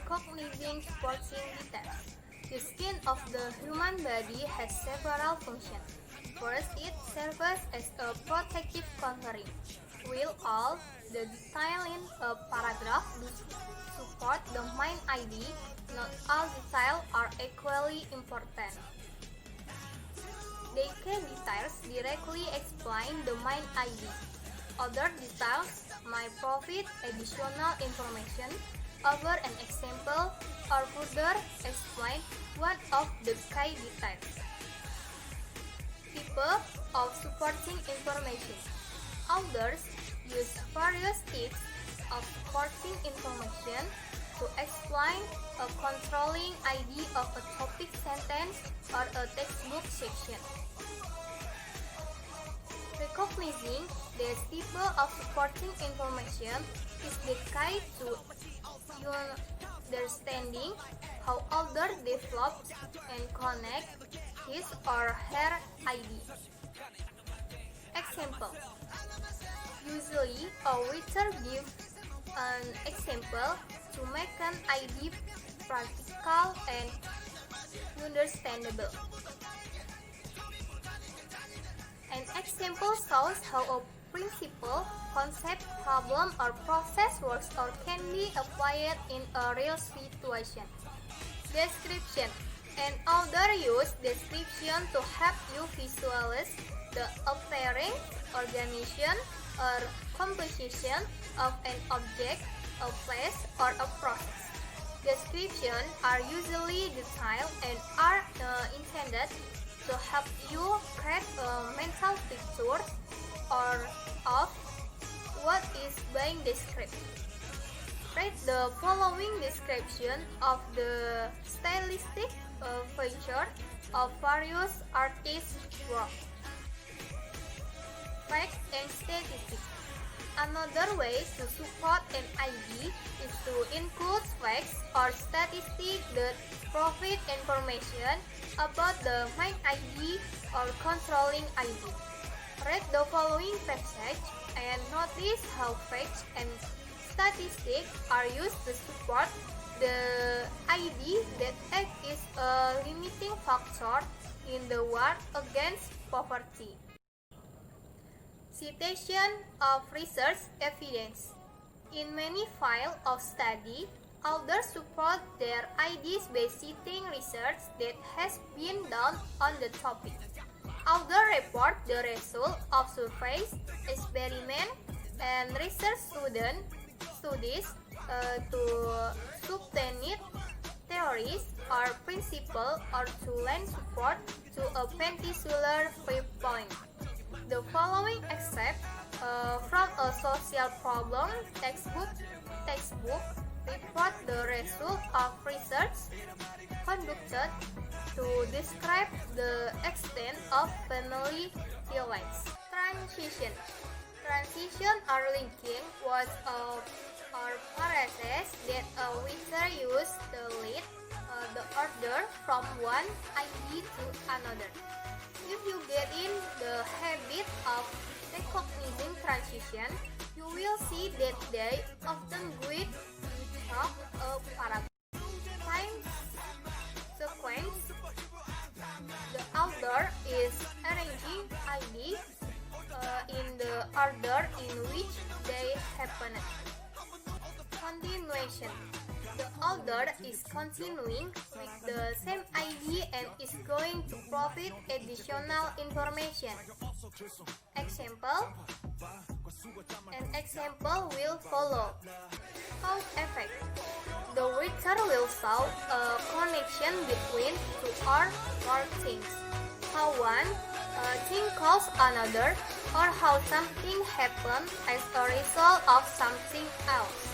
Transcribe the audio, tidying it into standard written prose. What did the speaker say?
recognizing supporting details. The skin of the human body has several functions. First, it serves as a protective covering. While all the details in a paragraph do support the main ID, not all details are equally important. They can details directly explain the main ID. Other details might provide additional information over an example or further explain one of the key details. Type of supporting information. Authors use various types of supporting information to explain a controlling ID of a topic sentence or a textbook section. Recognizing this type of supporting information is the key to understanding how author develops and connects his or her ID. Example. Usually, a writer gives an example to make an ID practical and understandable. An example shows how a principle, concept, problem, or process works or can be applied in a real situation. Description. An author uses description to help you visualize the appearance, organization, or composition of an object, a place, or a process. Descriptions are usually detailed and are intended to help you create a mental picture of what is being described. Read the following description of the stylistic features of various artists' work. Facts and statistics. Another way to support an ID is to include facts or statistics that provide information about the main ID or controlling ID. Read the following passage and notice how facts and statistics are used to support the ID that act as a limiting factor in the war against poverty. Citation of research evidence. In many fields of study, authors support their ideas by citing research that has been done on the topic. Authors report the result of surveys, experiments, and research studies to substantiate theories or principles or to lend support to a particular viewpoint. The following excerpt from a social problem textbook report the result of research conducted to describe the extent of family violence. Transition or linking was or phrases that a writer used to lead the order from one ID to another. If you get in the habit of recognizing transition, you will see that they often guide you through a paragraph. Time sequence. The author is arranging ideas in the order in which they happen. Continuation. The author is continuing with the same idea and is going to provide additional information. An example will follow. Cause effect. The writer will show a connection between two or more things. How one thing causes another, or how something happens as a result of something else.